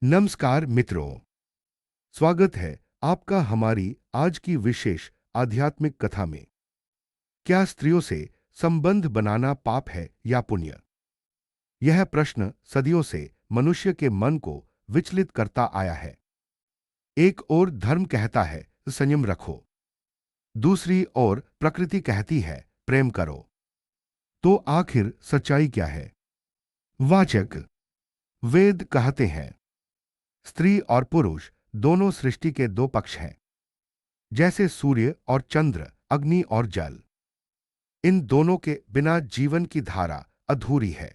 नमस्कार मित्रों, स्वागत है आपका हमारी आज की विशेष आध्यात्मिक कथा में। क्या स्त्रियों से संबंध बनाना पाप है या पुण्य? यह प्रश्न सदियों से मनुष्य के मन को विचलित करता आया है। एक ओर धर्म कहता है संयम रखो, दूसरी ओर प्रकृति कहती है प्रेम करो। तो आखिर सच्चाई क्या है? वाचक वेद कहते हैं स्त्री और पुरुष दोनों सृष्टि के दो पक्ष हैं, जैसे सूर्य और चंद्र, अग्नि और जल। इन दोनों के बिना जीवन की धारा अधूरी है।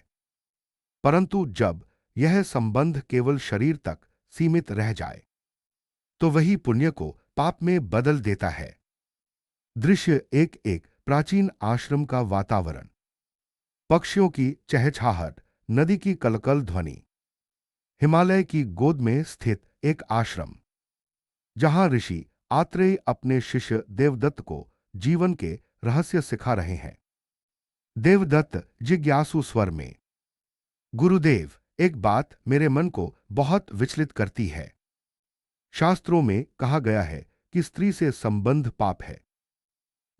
परंतु जब यह संबंध केवल शरीर तक सीमित रह जाए तो वही पुण्य को पाप में बदल देता है। दृश्य एक एक प्राचीन आश्रम का वातावरण, पक्षियों की चहचहाहट, नदी की कलकल ध्वनि, हिमालय की गोद में स्थित एक आश्रम जहां ऋषि आत्रेय अपने शिष्य देवदत्त को जीवन के रहस्य सिखा रहे हैं। देवदत्त जिज्ञासु स्वर में, गुरुदेव, एक बात मेरे मन को बहुत विचलित करती है। शास्त्रों में कहा गया है कि स्त्री से संबंध पाप है,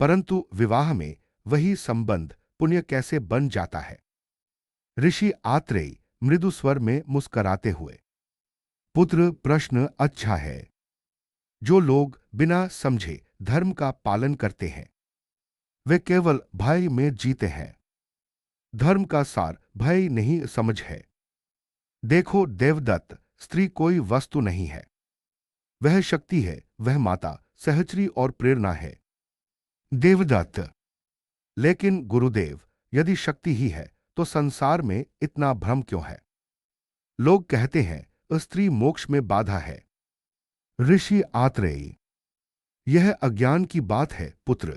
परंतु विवाह में वही संबंध पुण्य कैसे बन जाता है? ऋषि आत्रेय मृदु स्वर में मुस्कराते हुए, पुत्र, प्रश्न अच्छा है। जो लोग बिना समझे धर्म का पालन करते हैं वे केवल भय में जीते हैं। धर्म का सार भय नहीं, समझ है। देखो देवदत्त, स्त्री कोई वस्तु नहीं है, वह शक्ति है, वह माता, सहचरी और प्रेरणा है। देवदत्त, लेकिन गुरुदेव, यदि शक्ति ही है तो संसार में इतना भ्रम क्यों है? लोग कहते हैं स्त्री मोक्ष में बाधा है। ऋषि आत्रेय, यह अज्ञान की बात है पुत्र।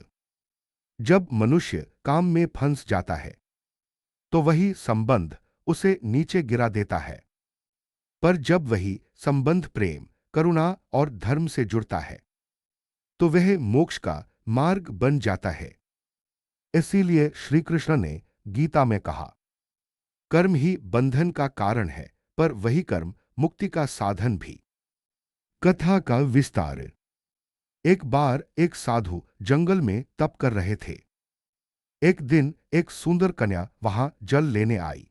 जब मनुष्य काम में फंस जाता है तो वही संबंध उसे नीचे गिरा देता है, पर जब वही संबंध प्रेम, करुणा और धर्म से जुड़ता है तो वह मोक्ष का मार्ग बन जाता है। इसीलिए श्री कृष्ण ने गीता में कहा, कर्म ही बंधन का कारण है, पर वही कर्म मुक्ति का साधन भी। कथा का विस्तार। एक बार एक साधु जंगल में तप कर रहे थे। एक दिन एक सुंदर कन्या वहां जल लेने आई।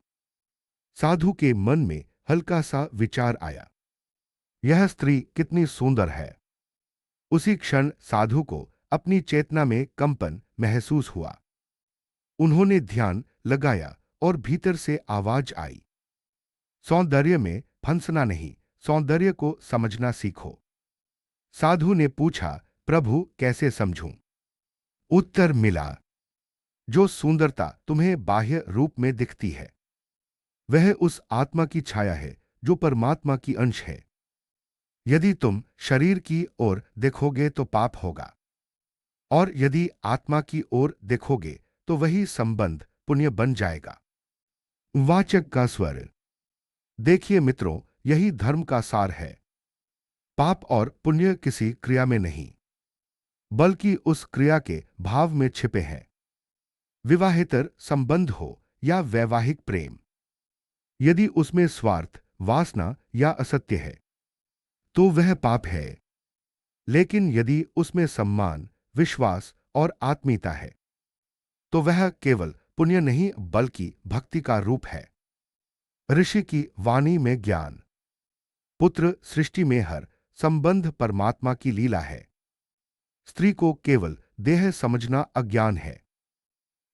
साधु के मन में हल्का सा विचार आया, यह स्त्री कितनी सुंदर है। उसी क्षण साधु को अपनी चेतना में कंपन महसूस हुआ। उन्होंने ध्यान लगाया और भीतर से आवाज आई, सौंदर्य में फंसना नहीं, सौंदर्य को समझना सीखो। साधु ने पूछा, प्रभु कैसे समझूं? उत्तर मिला, जो सुंदरता तुम्हें बाह्य रूप में दिखती है वह उस आत्मा की छाया है जो परमात्मा की अंश है। यदि तुम शरीर की ओर देखोगे तो पाप होगा, और यदि आत्मा की ओर देखोगे तो वही संबंध पुण्य बन जाएगा। वाचक का स्वर। देखिए मित्रों, यही धर्म का सार है। पाप और पुण्य किसी क्रिया में नहीं, बल्कि उस क्रिया के भाव में छिपे हैं। विवाहेतर संबंध हो या वैवाहिक प्रेम, यदि उसमें स्वार्थ, वासना या असत्य है तो वह पाप है। लेकिन यदि उसमें सम्मान, विश्वास और आत्मीयता है तो वह केवल पुण्य नहीं बल्कि भक्ति का रूप है। ऋषि की वाणी में ज्ञान। पुत्र, सृष्टि में हर संबंध परमात्मा की लीला है। स्त्री को केवल देह समझना अज्ञान है।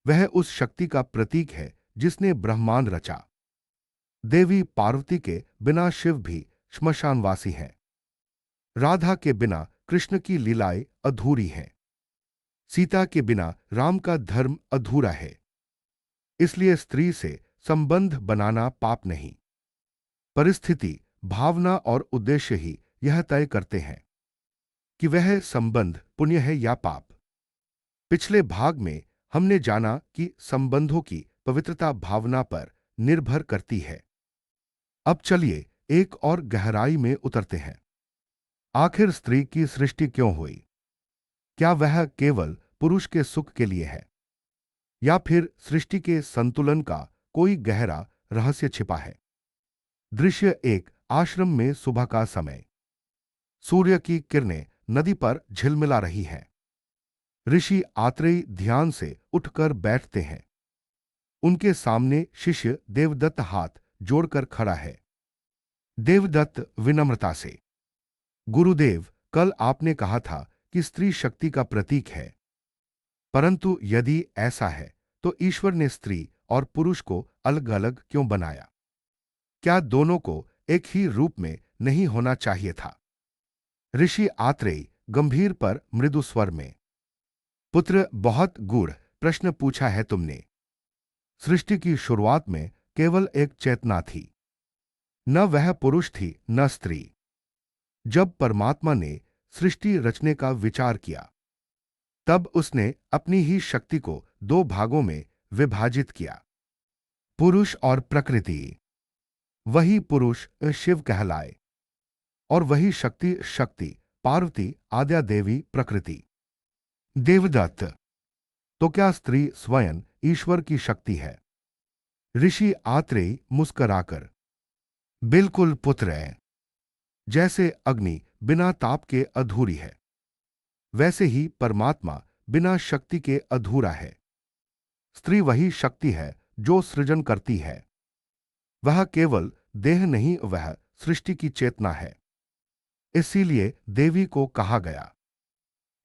वह उस शक्ति का प्रतीक है जिसने ब्रह्मांड रचा। देवी पार्वती के बिना शिव भी श्मशानवासी हैं। राधा के बिना कृष्ण की लीलाएं अधूरी हैं। सीता के बिना राम का धर्म अधूरा है। इसलिए स्त्री से संबंध बनाना पाप नहीं, परिस्थिति, भावना और उद्देश्य ही यह तय करते हैं कि वह संबंध पुण्य है या पाप। पिछले भाग में हमने जाना कि संबंधों की पवित्रता भावना पर निर्भर करती है। अब चलिए एक और गहराई में उतरते हैं। आखिर स्त्री की सृष्टि क्यों हुई? क्या वह केवल पुरुष के सुख के लिए है, या फिर सृष्टि के संतुलन का कोई गहरा रहस्य छिपा है? दृश्य एक आश्रम में सुबह का समय। सूर्य की किरणें नदी पर झिलमिला रही हैं। ऋषि आत्रेय ध्यान से उठकर बैठते हैं। उनके सामने शिष्य देवदत्त हाथ जोड़कर खड़ा है। देवदत्त विनम्रता से, गुरुदेव, कल आपने कहा था कि स्त्री शक्ति का प्रतीक है, परंतु यदि ऐसा है तो ईश्वर ने स्त्री और पुरुष को अलग अलग क्यों बनाया? क्या दोनों को एक ही रूप में नहीं होना चाहिए था? ऋषि आत्रेय गंभीर पर मृदु स्वर में, पुत्र, बहुत गूढ़ प्रश्न पूछा है तुमने। सृष्टि की शुरुआत में केवल एक चेतना थी। न वह पुरुष थी न स्त्री। जब परमात्मा ने सृष्टि रचने का विचार किया, तब उसने अपनी ही शक्ति को दो भागों में विभाजित किया, पुरुष और प्रकृति। वही पुरुष शिव कहलाए और वही शक्ति शक्ति पार्वती आद्या देवी प्रकृति। देवदत्त, तो क्या स्त्री स्वयं ईश्वर की शक्ति है? ऋषि आत्रेय मुस्कराकर, बिल्कुल पुत्र है। जैसे अग्नि बिना ताप के अधूरी है, वैसे ही परमात्मा बिना शक्ति के अधूरा है। स्त्री वही शक्ति है जो सृजन करती है। वह केवल देह नहीं, वह सृष्टि की चेतना है। इसीलिए देवी को कहा गया,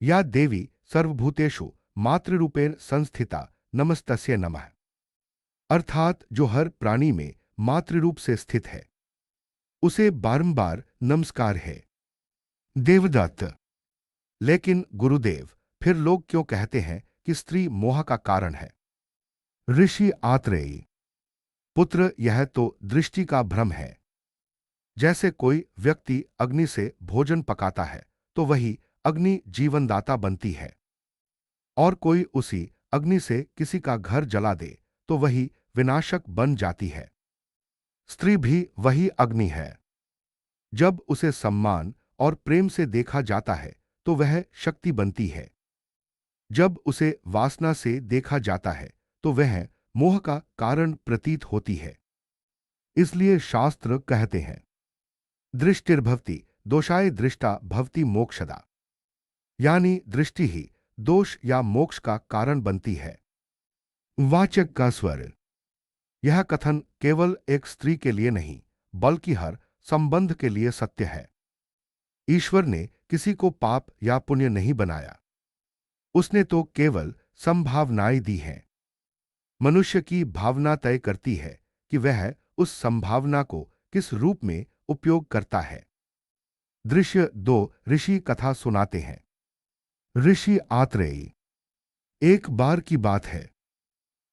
या देवी सर्वभूतेषु मातृरूपेण संस्थिता नमस्तस्यै नमः, अर्थात जो हर प्राणी में मातृरूप से स्थित है, उसे बारंबार नमस्कार है। देवदत्त, लेकिन गुरुदेव, फिर लोग क्यों कहते हैं कि स्त्री मोह का कारण है? ऋषि आत्रेय, पुत्र, यह तो दृष्टि का भ्रम है। जैसे कोई व्यक्ति अग्नि से भोजन पकाता है तो वही अग्नि जीवनदाता बनती है, और कोई उसी अग्नि से किसी का घर जला दे तो वही विनाशक बन जाती है। स्त्री भी वही अग्नि है। जब उसे सम्मान और प्रेम से देखा जाता है तो वह शक्ति बनती है। जब उसे वासना से देखा जाता है तो वह मोह का कारण प्रतीत होती है। इसलिए शास्त्र कहते हैं, दृष्टिर्भवति दोषाय दृष्टा भवति मोक्षदा, यानी दृष्टि ही दोष या मोक्ष का कारण बनती है। वाचक का स्वर। यह कथन केवल एक स्त्री के लिए नहीं, बल्कि हर संबंध के लिए सत्य है। ईश्वर ने किसी को पाप या पुण्य नहीं बनाया, उसने तो केवल संभावनाएं दी हैं। मनुष्य की भावना तय करती है कि वह उस संभावना को किस रूप में उपयोग करता है। दृश्य 2 ऋषि कथा सुनाते हैं। ऋषि आत्रेय, एक बार की बात है,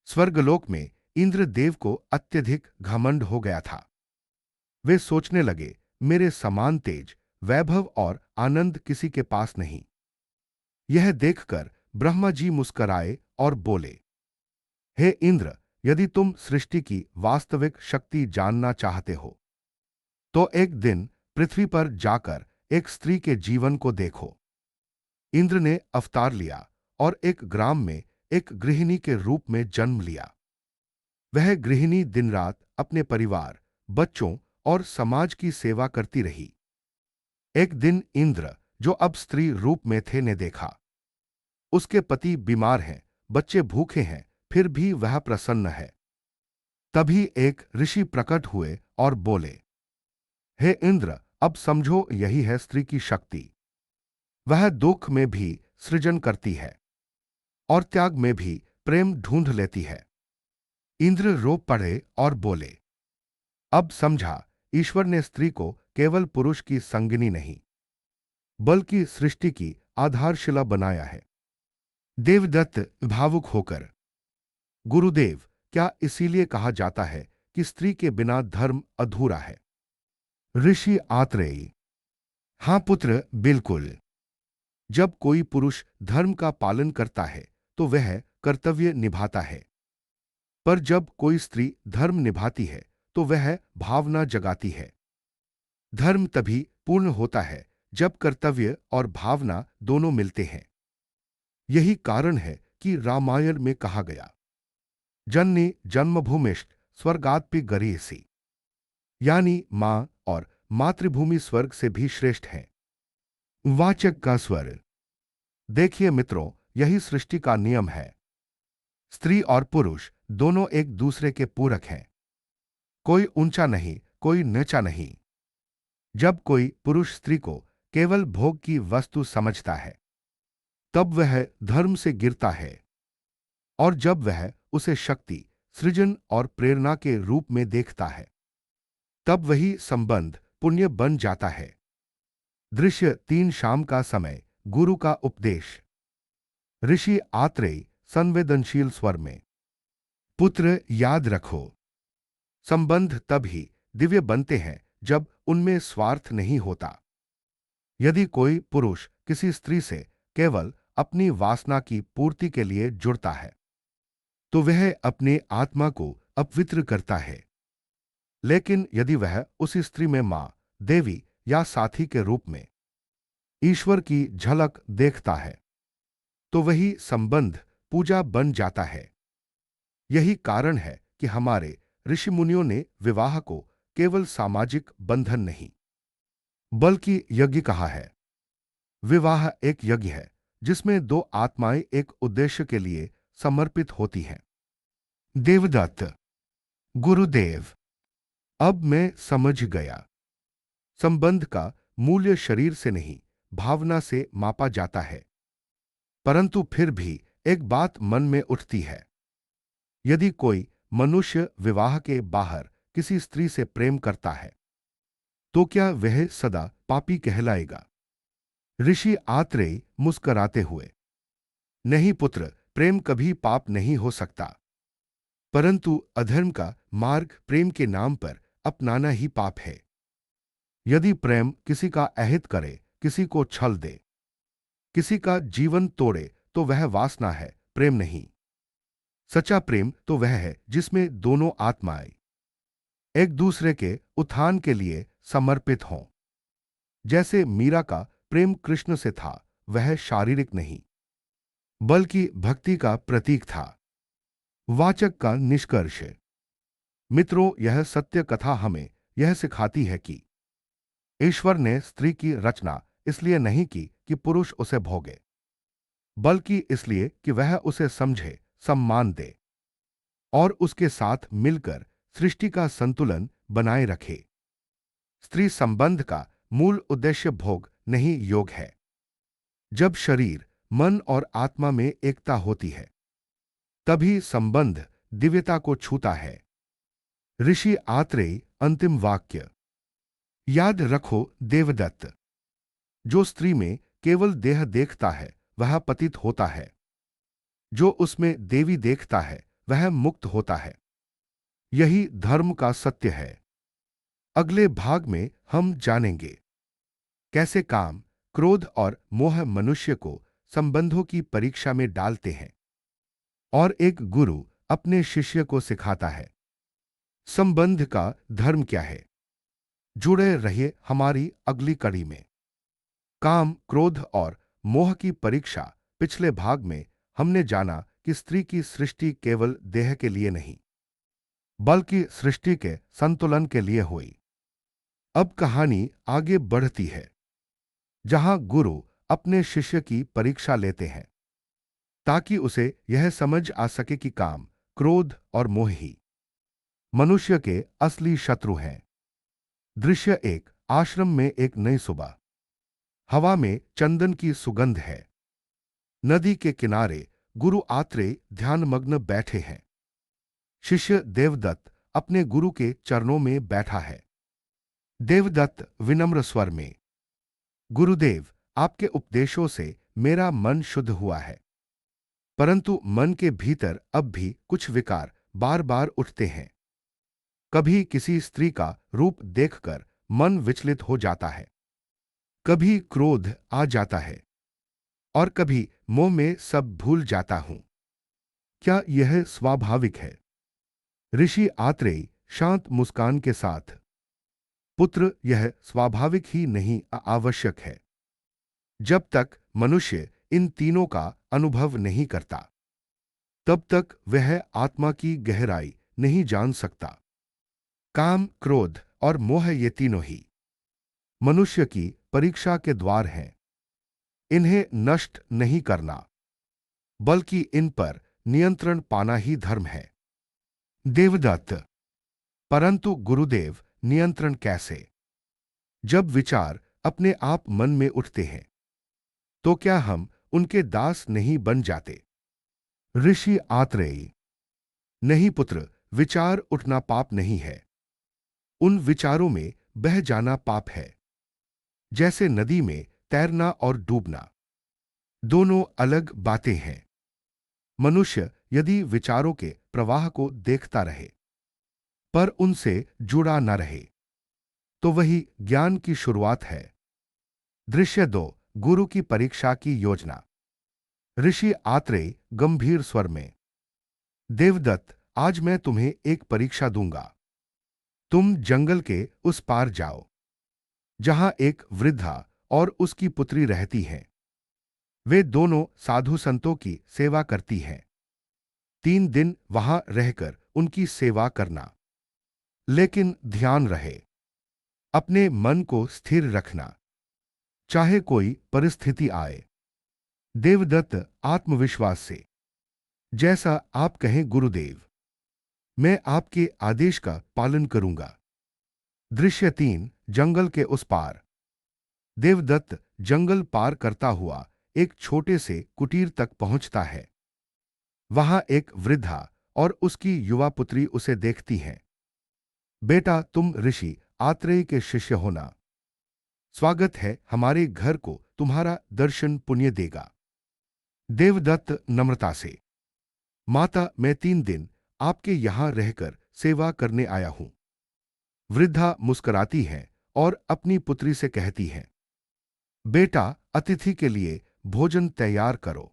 स्वर्गलोक में इंद्रदेव को अत्यधिक घमंड हो गया था। वे सोचने लगे, मेरे समान तेज, वैभव और आनंद किसी के पास नहीं। यह देखकर ब्रह्मा जी मुस्कराए और बोले, हे इंद्र, यदि तुम सृष्टि की वास्तविक शक्ति जानना चाहते हो तो एक दिन पृथ्वी पर जाकर एक स्त्री के जीवन को देखो। इंद्र ने अवतार लिया और एक ग्राम में एक गृहिणी के रूप में जन्म लिया। वह गृहिणी दिन रात अपने परिवार, बच्चों और समाज की सेवा करती रही। एक दिन इंद्र, जो अब स्त्री रूप में थे, ने देखा उसके पति बीमार हैं, बच्चे भूखे हैं, फिर भी वह प्रसन्न है। तभी एक ऋषि प्रकट हुए और बोले, हे इंद्र, अब समझो, यही है स्त्री की शक्ति। वह दुख में भी सृजन करती है और त्याग में भी प्रेम ढूंढ लेती है। इंद्र रो पड़े और बोले, अब समझा, ईश्वर ने स्त्री को केवल पुरुष की संगिनी नहीं, बल्कि सृष्टि की आधारशिला बनाया है। देवदत्त भावुक होकर, गुरुदेव, क्या इसीलिए कहा जाता है कि स्त्री के बिना धर्म अधूरा है? ऋषि आत्रेय, हां पुत्र, बिल्कुल। जब कोई पुरुष धर्म का पालन करता है तो वह कर्तव्य निभाता है, पर जब कोई स्त्री धर्म निभाती है तो वह भावना जगाती है। धर्म तभी पूर्ण होता है जब कर्तव्य और भावना दोनों मिलते हैं। यही कारण है कि रामायण में कहा गया, जननी जन्मभूमिष्ठ स्वर्गात्पि गरीयसी, यानी मां और मातृभूमि स्वर्ग से भी श्रेष्ठ है। वाचक का स्वर। देखिए मित्रों, यही सृष्टि का नियम है। स्त्री और पुरुष दोनों एक दूसरे के पूरक हैं। कोई ऊंचा नहीं, कोई नीचा नहीं। जब कोई पुरुष स्त्री को केवल भोग की वस्तु समझता है, तब वह धर्म से गिरता है। और जब वह उसे शक्ति, सृजन और प्रेरणा के रूप में देखता है, तब वही संबंध पुण्य बन जाता है। दृश्य 3 शाम का समय, गुरु का उपदेश। ऋषि आत्रेय संवेदनशील स्वर में। पुत्र, याद रखो, संबंध तब ही दिव्य बनते हैं जब उनमें स्वार्थ नहीं होता। यदि कोई पुरुष किसी स्त्री से केवल अपनी वासना की पूर्ति के लिए जुड़ता है, तो वह अपने आत्मा को अपवित्र करता है। लेकिन यदि वह उसी स्त्री में मां, देवी या साथी के रूप में ईश्वर की झलक देखता है, तो वही संबंध पूजा बन जाता है। यही कारण है कि हमारे ऋषि मुनियों ने विवाह को केवल सामाजिक बंधन नहीं, बल्कि यज्ञ कहा है। विवाह एक यज्ञ है जिसमें 2 आत्माएं एक उद्देश्य के लिए समर्पित होती हैं। देवदत्त। गुरुदेव, अब मैं समझ गया। संबंध का मूल्य शरीर से नहीं, भावना से मापा जाता है। परंतु फिर भी एक बात मन में उठती है। यदि कोई मनुष्य विवाह के बाहर किसी स्त्री से प्रेम करता है, तो क्या वह सदा पापी कहलाएगा? ऋषि आत्रेय मुस्कराते हुए। नहीं पुत्र, प्रेम कभी पाप नहीं हो सकता। परंतु अधर्म का मार्ग प्रेम के नाम पर अपनाना ही पाप है। यदि प्रेम किसी का अहित करे, किसी को छल दे, किसी का जीवन तोड़े, तो वह वासना है, प्रेम नहीं। सच्चा प्रेम तो वह है जिसमें दोनों आत्माएं एक दूसरे के उत्थान के लिए समर्पित हों। जैसे मीरा का प्रेम कृष्ण से था, वह शारीरिक नहीं, बल्कि भक्ति का प्रतीक था। वाचक का निष्कर्ष। मित्रों, यह सत्य कथा हमें यह सिखाती है कि ईश्वर ने स्त्री की रचना इसलिए नहीं की कि पुरुष उसे भोगे, बल्कि इसलिए कि वह उसे समझे, सम्मान दे और उसके साथ मिलकर सृष्टि का संतुलन बनाए रखे। स्त्री संबंध का मूल उद्देश्य भोग नहीं, योग है। जब शरीर, मन और आत्मा में एकता होती है, तभी संबंध दिव्यता को छूता है। ऋषि आत्रेय। अंतिम वाक्य। याद रखो देवदत्त, जो स्त्री में केवल देह देखता है वह पतित होता है। जो उसमें देवी देखता है वह मुक्त होता है। यही धर्म का सत्य है। अगले भाग में हम जानेंगे कैसे काम, क्रोध और मोह मनुष्य को संबंधों की परीक्षा में डालते हैं और एक गुरु अपने शिष्य को सिखाता है संबंध का धर्म क्या है। जुड़े रहिए हमारी अगली कड़ी में। काम, क्रोध और मोह की परीक्षा। पिछले भाग में हमने जाना कि स्त्री की सृष्टि केवल देह के लिए नहीं, बल्कि सृष्टि के संतुलन के लिए हुई। अब कहानी आगे बढ़ती है, जहां गुरु अपने शिष्य की परीक्षा लेते हैं ताकि उसे यह समझ आ सके कि काम, क्रोध और मोह ही मनुष्य के असली शत्रु हैं। दृश्य 1। आश्रम में एक नई सुबह। हवा में चंदन की सुगंध है। नदी के किनारे गुरु आत्रेय ध्यानमग्न बैठे हैं। शिष्य देवदत्त अपने गुरु के चरणों में बैठा है। देवदत्त विनम्र स्वर में। गुरुदेव, आपके उपदेशों से मेरा मन शुद्ध हुआ है, परंतु मन के भीतर अब भी कुछ विकार बार बार उठते हैं। कभी किसी स्त्री का रूप देखकर मन विचलित हो जाता है, कभी क्रोध आ जाता है और कभी मोह में सब भूल जाता हूं। क्या यह स्वाभाविक है? ऋषि आत्रेय शांत मुस्कान के साथ। पुत्र, यह स्वाभाविक ही नहीं, आवश्यक है। जब तक मनुष्य इन तीनों का अनुभव नहीं करता, तब तक वह आत्मा की गहराई नहीं जान सकता। काम, क्रोध और मोह, ये तीनों ही मनुष्य की परीक्षा के द्वार हैं। इन्हें नष्ट नहीं करना, बल्कि इन पर नियंत्रण पाना ही धर्म है। देवदत्त: परंतु गुरुदेव, नियंत्रण कैसे? जब विचार अपने आप मन में उठते हैं, तो क्या हम उनके दास नहीं बन जाते? ऋषि आत्रेय: नहीं पुत्र, विचार उठना पाप नहीं है। उन विचारों में बह जाना पाप है। जैसे नदी में तैरना और डूबना, दोनों अलग बातें हैं। मनुष्य यदि विचारों के प्रवाह को देखता रहे, पर उनसे जुड़ा न रहे, तो वही ज्ञान की शुरुआत है। दृश्य 2: गुरु की परीक्षा की योजना। ऋषि आत्रेय गंभीर स्वर में: देवदत्त, आज मैं तुम्हें एक परीक्षा दूंगा। तुम जंगल के उस पार जाओ, जहां एक वृद्धा और उसकी पुत्री रहती हैं। वे दोनों साधु संतों की सेवा करती हैं। 3 दिन वहां रहकर उनकी सेवा करना, लेकिन ध्यान रहे, अपने मन को स्थिर रखना, चाहे कोई परिस्थिति आए। देवदत्त आत्मविश्वास से: जैसा आप कहें गुरुदेव, मैं आपके आदेश का पालन करूंगा। दृश्य 3: जंगल के उस पार। देवदत्त जंगल पार करता हुआ एक छोटे से कुटीर तक पहुंचता है। वहां एक वृद्धा और उसकी युवा पुत्री उसे देखती हैं। बेटा, तुम ऋषि आत्रेय के शिष्य होना। स्वागत है, हमारे घर को तुम्हारा दर्शन पुण्य देगा। देवदत्त नम्रता से: माता, मैं 3 दिन आपके यहां रहकर सेवा करने आया हूं। वृद्धा मुस्कुराती है और अपनी पुत्री से कहती है: बेटा, अतिथि के लिए भोजन तैयार करो।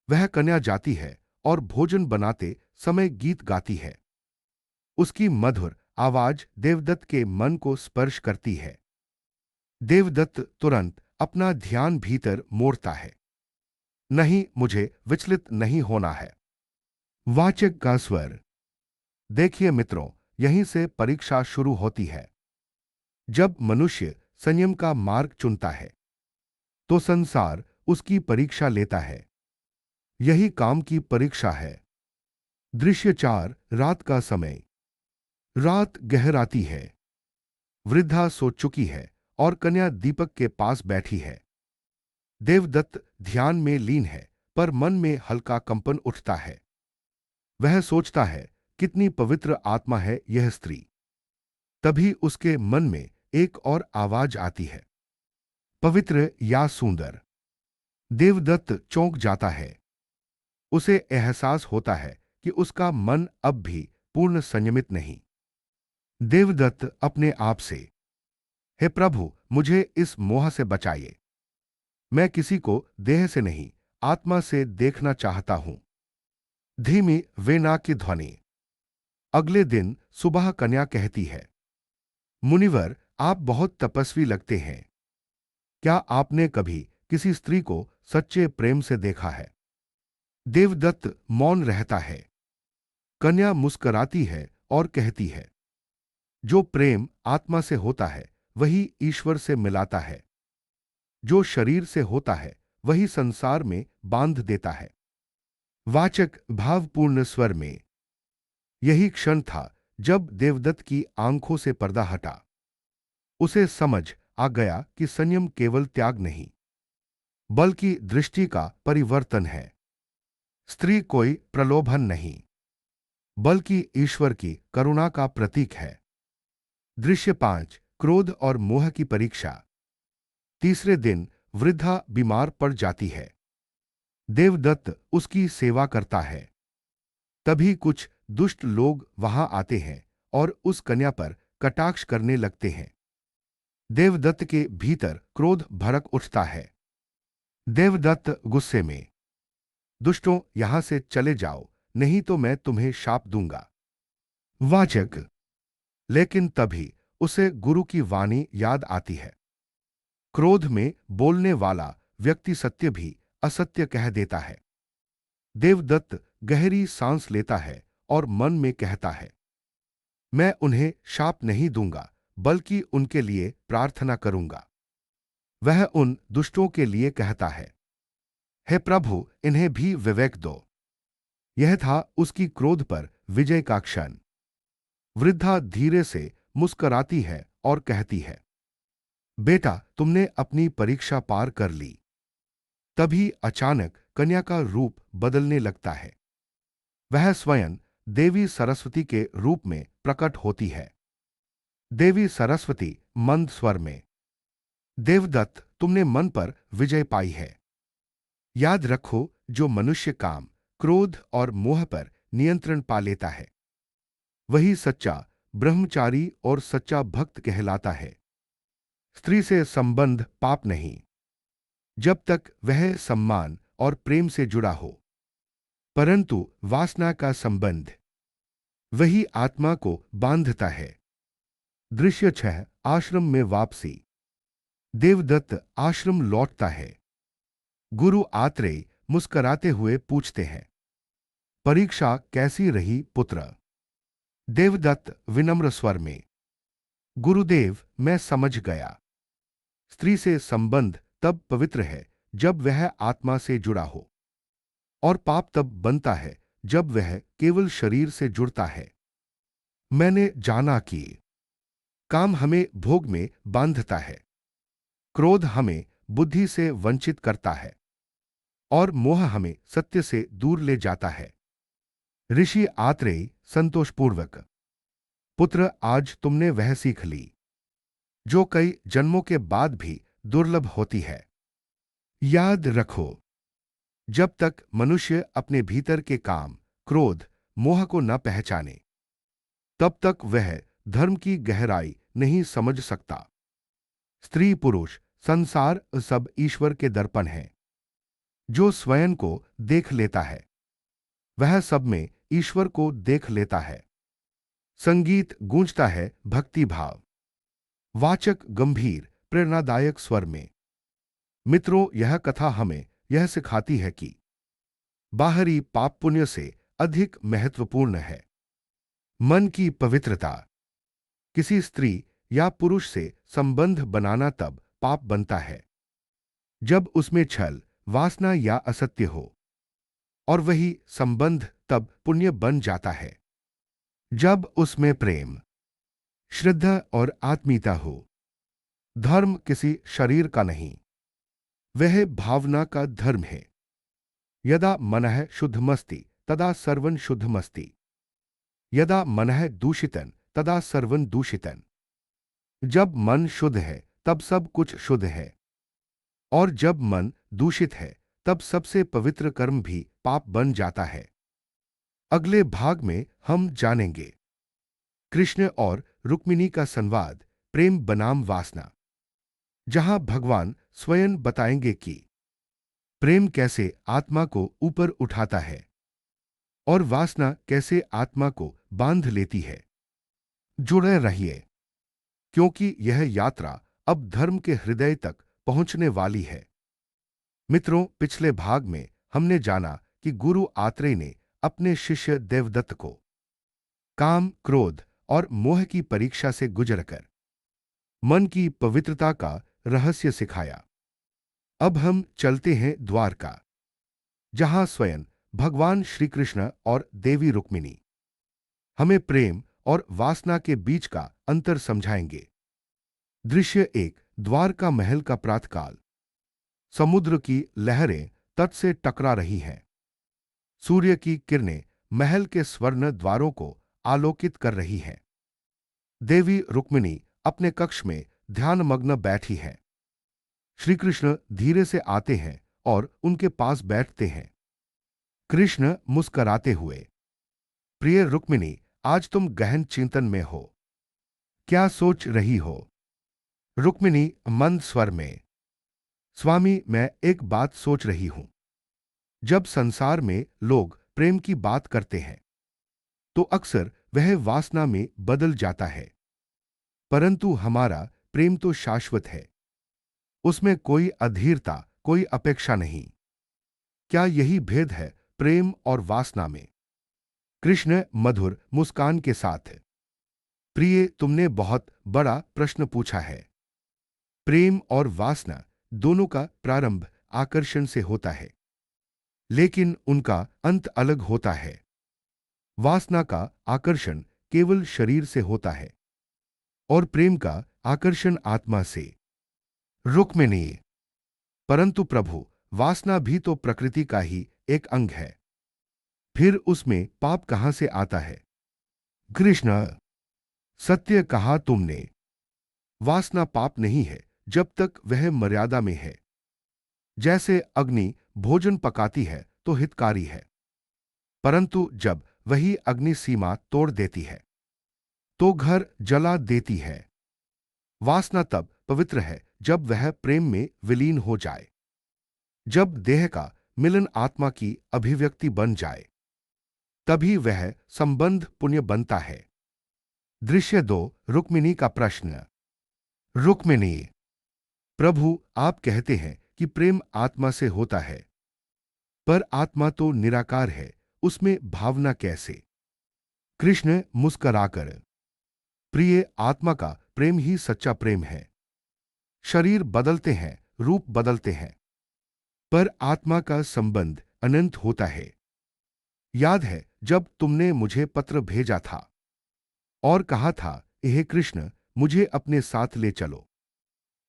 वह कन्या जाती है और भोजन बनाते समय गीत गाती है। उसकी मधुर आवाज देवदत्त के मन को स्पर्श करती है। देवदत्त तुरंत अपना ध्यान भीतर मोड़ता है। नहीं, मुझे विचलित नहीं होना है। वाचक का स्वर। देखिए मित्रों, यहीं से परीक्षा शुरू होती है। जब मनुष्य संयम का मार्ग चुनता है, तो संसार उसकी परीक्षा लेता है। यही काम की परीक्षा है। दृश्य 4: रात का समय। रात गहराती है। वृद्धा सो चुकी है और कन्या दीपक के पास बैठी है। देवदत्त ध्यान में लीन है, पर मन में हल्का कंपन उठता है। वह सोचता है, कितनी पवित्र आत्मा है यह स्त्री। तभी उसके मन में एक और आवाज आती है: पवित्र या सुंदर। देवदत्त चौंक जाता है। उसे एहसास होता है कि उसका मन अब भी पूर्ण संयमित नहीं। देवदत्त अपने आप से: हे प्रभु, मुझे इस मोह से बचाइए। मैं किसी को देह से नहीं, आत्मा से देखना चाहता हूं। धीमी वेना की ध्वनि। अगले दिन सुबह कन्या कहती है: मुनिवर, आप बहुत तपस्वी लगते हैं। क्या आपने कभी किसी स्त्री को सच्चे प्रेम से देखा है? देवदत्त मौन रहता है। कन्या मुस्कराती है और कहती है: जो प्रेम आत्मा से होता है, वही ईश्वर से मिलाता है। जो शरीर से होता है, वही संसार में बांध देता है। वाचक भावपूर्ण स्वर में। यही क्षण था जब देवदत्त की आंखों से पर्दा हटा। उसे समझ आ गया कि संयम केवल त्याग नहीं, बल्कि दृष्टि का परिवर्तन है। स्त्री कोई प्रलोभन नहीं, बल्कि ईश्वर की करुणा का प्रतीक है। दृश्य 5: क्रोध और मोह की परीक्षा। तीसरे दिन वृद्धा बीमार पड़ जाती है। देवदत्त उसकी सेवा करता है। तभी कुछ दुष्ट लोग वहां आते हैं और उस कन्या पर कटाक्ष करने लगते हैं। देवदत्त के भीतर क्रोध भड़क उठता है। देवदत्त गुस्से में: दुष्टों, यहां से चले जाओ, नहीं तो मैं तुम्हें शाप दूंगा। वाचक: लेकिन तभी उसे गुरु की वाणी याद आती है। क्रोध में बोलने वाला व्यक्ति सत्य भी असत्य कह देता है। देवदत्त गहरी सांस लेता है और मन में कहता है: मैं उन्हें शाप नहीं दूंगा, बल्कि उनके लिए प्रार्थना करूंगा। वह उन दुष्टों के लिए कहता है, हे प्रभु, इन्हें भी विवेक दो। यह था उसकी क्रोध पर विजय का क्षण। वृद्धा धीरे से मुस्कराती है और कहती है, बेटा, तुमने अपनी परीक्षा पार कर ली। तभी अचानक कन्या का रूप बदलने लगता है। वह स्वयं देवी सरस्वती के रूप में प्रकट होती है। देवी सरस्वती मंद स्वर में, देवदत्त, तुमने मन पर विजय पाई है। याद रखो, जो मनुष्य काम, क्रोध और मोह पर नियंत्रण पा लेता है, वही सच्चा ब्रह्मचारी और सच्चा भक्त कहलाता है। स्त्री से संबंध पाप नहीं, जब तक वह सम्मान और प्रेम से जुड़ा हो, परंतु वासना का संबंध वही आत्मा को बांधता है। दृश्य 6, आश्रम में वापसी। देवदत्त आश्रम लौटता है। गुरु आत्रेय मुस्कराते हुए पूछते हैं, परीक्षा कैसी रही पुत्र? देवदत्त विनम्र स्वर में, गुरुदेव, मैं समझ गया। स्त्री से संबंध तब पवित्र है जब वह आत्मा से जुड़ा हो, और पाप तब बनता है जब वह केवल शरीर से जुड़ता है। मैंने जाना कि काम हमें भोग में बांधता है, क्रोध हमें बुद्धि से वंचित करता है, और मोह हमें सत्य से दूर ले जाता है। ऋषि आत्रेय संतोषपूर्वक, पुत्र, आज तुमने वह सीख ली जो कई जन्मों के बाद भी दुर्लभ होती है। याद रखो, जब तक मनुष्य अपने भीतर के काम, क्रोध, मोह को न पहचाने, तब तक वह धर्म की गहराई नहीं समझ सकता। स्त्री पुरुष संसार सब ईश्वर के दर्पण है। जो स्वयं को देख लेता है, वह सब में ईश्वर को देख लेता है। संगीत गूंजता है भक्ति भाव, वाचक गंभीर प्रेरणादायक स्वर में। मित्रों, यह कथा हमें यह सिखाती है कि बाहरी पाप पुण्य से अधिक महत्वपूर्ण है मन की पवित्रता। किसी स्त्री या पुरुष से संबंध बनाना तब पाप बनता है जब उसमें छल, वासना या असत्य हो, और वही संबंध तब पुण्य बन जाता है जब उसमें प्रेम, श्रद्धा और आत्मीयता हो। धर्म किसी शरीर का नहीं, वह भावना का धर्म है। यदा मनः शुद्धमस्ति तदा सर्वं शुद्धमस्ति, यदा मनः दूषितन तदा सर्वं दूषितन। जब मन शुद्ध है तब सब कुछ शुद्ध है, और जब मन दूषित है तब सबसे पवित्र कर्म भी पाप बन जाता है। अगले भाग में हम जानेंगे कृष्ण और रुक्मिणी का संवाद, प्रेम बनाम वासना, जहां भगवान स्वयं बताएंगे कि प्रेम कैसे आत्मा को ऊपर उठाता है और वासना कैसे आत्मा को बांध लेती है। जुड़े रहिए, क्योंकि यह यात्रा अब धर्म के हृदय तक पहुंचने वाली है। मित्रों, पिछले भाग में हमने जाना कि गुरु आत्रेय ने अपने शिष्य देवदत्त को काम, क्रोध और मोह की परीक्षा से गुजरकर मन की पवित्रता का रहस्य सिखाया। अब हम चलते हैं द्वारका, जहां स्वयं भगवान श्री कृष्ण और देवी रुक्मिणी हमें प्रेम और वासना के बीच का अंतर समझाएंगे। दृश्य 1, द्वारका महल का प्रातःकाल। समुद्र की लहरें तट से टकरा रही हैं। सूर्य की किरणें महल के स्वर्ण द्वारों को आलोकित कर रही हैं। देवी रुक्मिणी अपने कक्ष में ध्यानमग्न बैठी हैं। श्री कृष्ण धीरे से आते हैं और उनके पास बैठते हैं। कृष्ण मुस्कराते हुए, प्रिय रुक्मिणी, आज तुम गहन चिंतन में हो। क्या सोच रही हो? रुक्मिणी मंद स्वर में, स्वामी, मैं एक बात सोच रही हूं। जब संसार में लोग प्रेम की बात करते हैं तो अक्सर वह वासना में बदल जाता है, परंतु हमारा प्रेम तो शाश्वत है। उसमें कोई अधीरता, कोई अपेक्षा नहीं। क्या यही भेद है प्रेम और वासना में? कृष्ण मधुर मुस्कान के साथ, प्रिय, तुमने बहुत बड़ा प्रश्न पूछा है। प्रेम और वासना दोनों का प्रारंभ आकर्षण से होता है, लेकिन उनका अंत अलग होता है। वासना का आकर्षण केवल शरीर से होता है और प्रेम का आकर्षण आत्मा से। रुक्मिणी, परंतु प्रभु, वासना भी तो प्रकृति का ही एक अंग है। फिर उसमें पाप कहां से आता है? कृष्ण, सत्य कहा तुमने। वासना पाप नहीं है जब तक वह मर्यादा में है। जैसे अग्नि भोजन पकाती है तो हितकारी है, परंतु जब वही अग्नि सीमा तोड़ देती है तो घर जला देती है। वासना तब पवित्र है जब वह प्रेम में विलीन हो जाए, जब देह का मिलन आत्मा की अभिव्यक्ति बन जाए, तभी वह संबंध पुण्य बनता है। दृश्य 2, रुक्मिणी का प्रश्न। रुक्मिणी, प्रभु, आप कहते हैं कि प्रेम आत्मा से होता है, पर आत्मा तो निराकार है, उसमें भावना कैसे? कृष्ण मुस्कराकर, प्रिय, आत्मा का प्रेम ही सच्चा प्रेम है। शरीर बदलते हैं, रूप बदलते हैं, पर आत्मा का संबंध अनंत होता है। याद है जब तुमने मुझे पत्र भेजा था और कहा था, हे कृष्ण, मुझे अपने साथ ले चलो,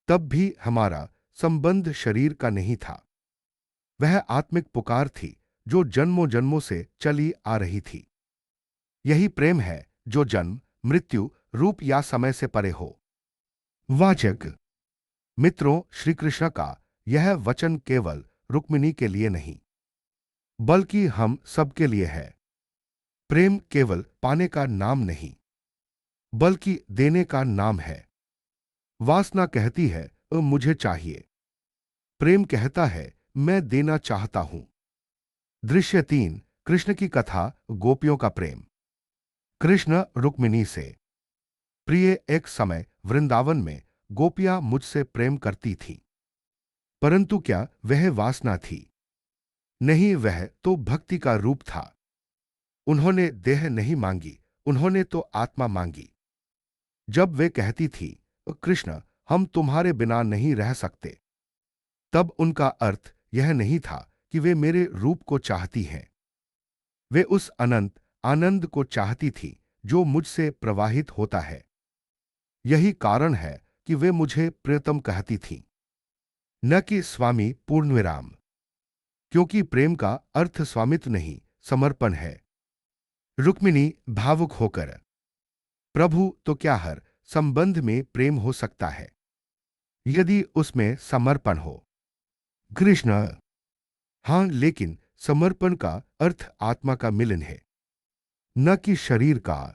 तब भी हमारा संबंध शरीर का नहीं था। वह आत्मिक पुकार थी जो जन्मों जन्मों से चली आ रही थी। यही प्रेम है जो जन्म, मृत्यु, रूप या समय से परे हो। वाचक, मित्रों, श्री कृष्ण का यह वचन केवल रुक्मिणी के लिए नहीं, बल्कि हम सबके लिए है। प्रेम केवल पाने का नाम नहीं, बल्कि देने का नाम है। वासना कहती है मुझे चाहिए, प्रेम कहता है मैं देना चाहता हूं। दृश्य 3, कृष्ण की कथा, गोपियों का प्रेम। कृष्ण रुक्मिणी से। प्रिय, एक समय वृंदावन में गोपियां मुझसे प्रेम करती थीं, परंतु क्या वह वासना थी? नहीं, वह तो भक्ति का रूप था। उन्होंने देह नहीं मांगी, उन्होंने तो आत्मा मांगी। जब वे कहती थी, कृष्ण, हम तुम्हारे बिना नहीं रह सकते, तब उनका अर्थ यह नहीं था कि वे मेरे रूप को चाहती हैं। वे उस अनंत आनंद को चाहती थी जो मुझसे प्रवाहित होता है। यही कारण है कि वे मुझे प्रियतम कहती थीं, न कि स्वामी पूर्णविराम, क्योंकि प्रेम का अर्थ स्वामित्व नहीं, समर्पण है। रुक्मिणी भावुक होकर, प्रभु, तो क्या हर संबंध में प्रेम हो सकता है यदि उसमें समर्पण हो? कृष्ण, हां, लेकिन समर्पण का अर्थ आत्मा का मिलन है, न कि शरीर का।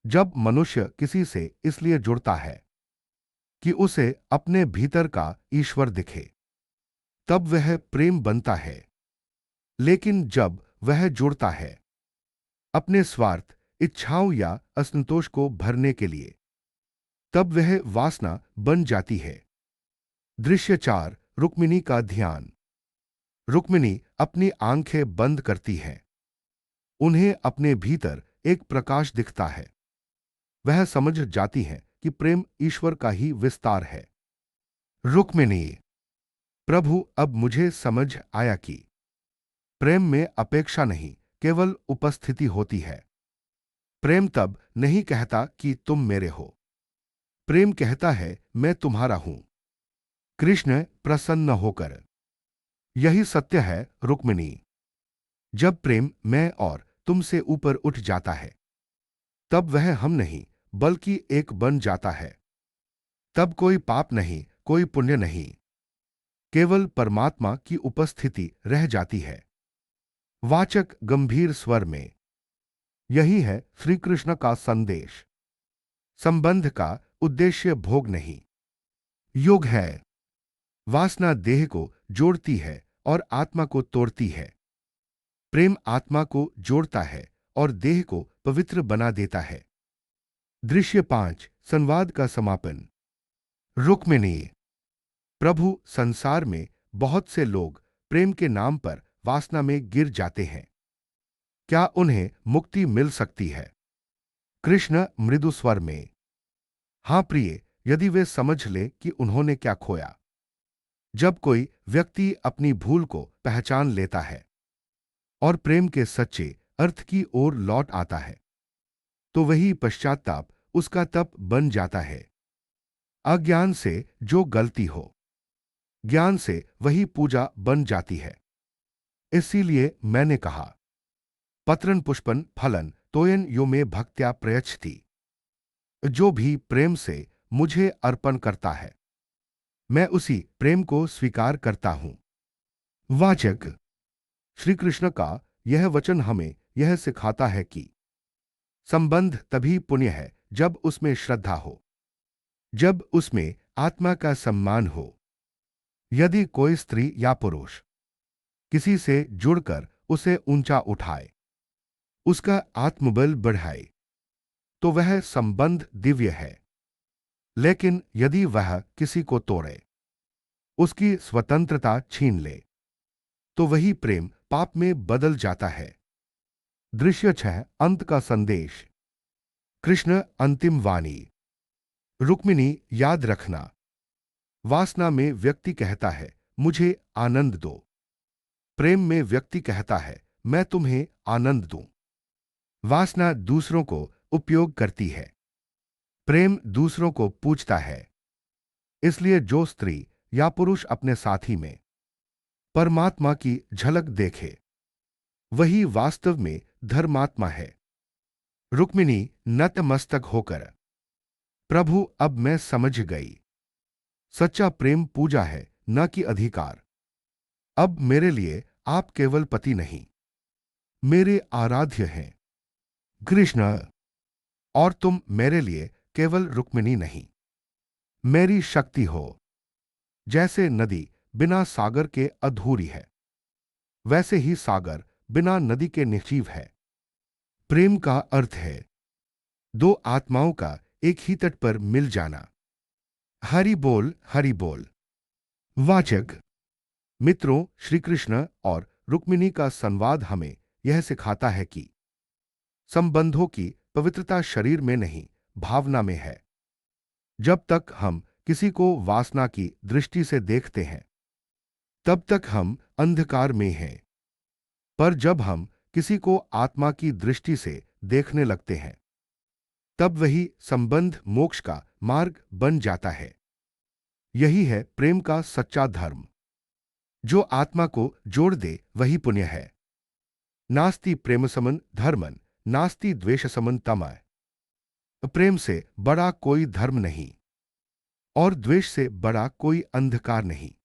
जब मनुष्य किसी से इसलिए जुड़ता है कि उसे अपने भीतर का ईश्वर दिखे, तब वह प्रेम बनता है। लेकिन जब वह जुड़ता है अपने स्वार्थ, इच्छाओं या असंतोष को भरने के लिए, तब वह वासना बन जाती है। दृश्य 4, रुक्मिणी का ध्यान। रुक्मिणी अपनी आंखें बंद करती हैं। उन्हें अपने भीतर एक प्रकाश दिखता है। वह समझ जाती हैं कि प्रेम ईश्वर का ही विस्तार है। रुक्मिणी, प्रभु, अब मुझे समझ आया कि प्रेम में अपेक्षा नहीं, केवल उपस्थिति होती है। प्रेम तब नहीं कहता कि तुम मेरे हो, प्रेम कहता है मैं तुम्हारा हूं। कृष्ण प्रसन्न होकर, यही सत्य है रुक्मिणी। जब प्रेम मैं और तुमसे ऊपर उठ जाता है, तब वह हम नहीं बल्कि एक बन जाता है। तब कोई पाप नहीं, कोई पुण्य नहीं, केवल परमात्मा की उपस्थिति रह जाती है। वाचक गंभीर स्वर में, यही है श्री कृष्ण का संदेश। संबंध का उद्देश्य भोग नहीं, योग है। वासना देह को जोड़ती है और आत्मा को तोड़ती है। प्रेम आत्मा को जोड़ता है और देह को पवित्र बना देता है। दृश्य 5, संवाद का समापन। रुक्मिणी, प्रभु, संसार में बहुत से लोग प्रेम के नाम पर वासना में गिर जाते हैं। क्या उन्हें मुक्ति मिल सकती है? कृष्ण मृदु स्वर में, हाँ प्रिय, यदि वे समझ ले कि उन्होंने क्या खोया। जब कोई व्यक्ति अपनी भूल को पहचान लेता है और प्रेम के सच्चे अर्थ की ओर लौट आता है, तो वही पश्चाताप उसका तप बन जाता है। अज्ञान से जो गलती हो, ज्ञान से वही पूजा बन जाती है। इसीलिए मैंने कहा, पत्रन पुष्पन फलन तोयन यो में भक्त्या प्रयच्छति। जो भी प्रेम से मुझे अर्पण करता है, मैं उसी प्रेम को स्वीकार करता हूं। वाचक, श्री कृष्ण का यह वचन हमें यह सिखाता है कि संबंध तभी पुण्य है जब उसमें श्रद्धा हो, जब उसमें आत्मा का सम्मान हो। यदि कोई स्त्री या पुरुष किसी से जुड़कर उसे ऊंचा उठाए, उसका आत्मबल बढ़ाए, तो वह संबंध दिव्य है। लेकिन यदि वह किसी को तोड़े, उसकी स्वतंत्रता छीन ले, तो वही प्रेम पाप में बदल जाता है। दृश्य 6 अंत का संदेश। कृष्ण अंतिम वाणी। रुक्मिणी, याद रखना, वासना में व्यक्ति कहता है मुझे आनंद दो, प्रेम में व्यक्ति कहता है मैं तुम्हें आनंद दूं। वासना दूसरों को उपयोग करती है, प्रेम दूसरों को पूछता है। इसलिए जो स्त्री या पुरुष अपने साथी में परमात्मा की झलक देखे, वही वास्तव में धर्मात्मा है। रुक्मिणी नतमस्तक होकर, प्रभु अब मैं समझ गई, सच्चा प्रेम पूजा है न कि अधिकार। अब मेरे लिए आप केवल पति नहीं, मेरे आराध्य हैं। कृष्ण, और तुम मेरे लिए केवल रुक्मिणी नहीं, मेरी शक्ति हो। जैसे नदी बिना सागर के अधूरी है, वैसे ही सागर बिना नदी के निर्जीव है। प्रेम का अर्थ है दो आत्माओं का एक ही तट पर मिल जाना। हरि बोल, हरि बोल। वाचक, मित्रों, श्री कृष्ण और रुक्मिणी का संवाद हमें यह सिखाता है कि संबंधों की पवित्रता शरीर में नहीं, भावना में है। जब तक हम किसी को वासना की दृष्टि से देखते हैं, तब तक हम अंधकार में हैं। पर जब हम किसी को आत्मा की दृष्टि से देखने लगते हैं, तब वही संबंध मोक्ष का मार्ग बन जाता है। यही है प्रेम का सच्चा धर्म। जो आत्मा को जोड़ दे वही पुण्य है। नास्ति प्रेम समन धर्मन, नास्ति द्वेष समन तमः। प्रेम से बड़ा कोई धर्म नहीं और द्वेष से बड़ा कोई अंधकार नहीं।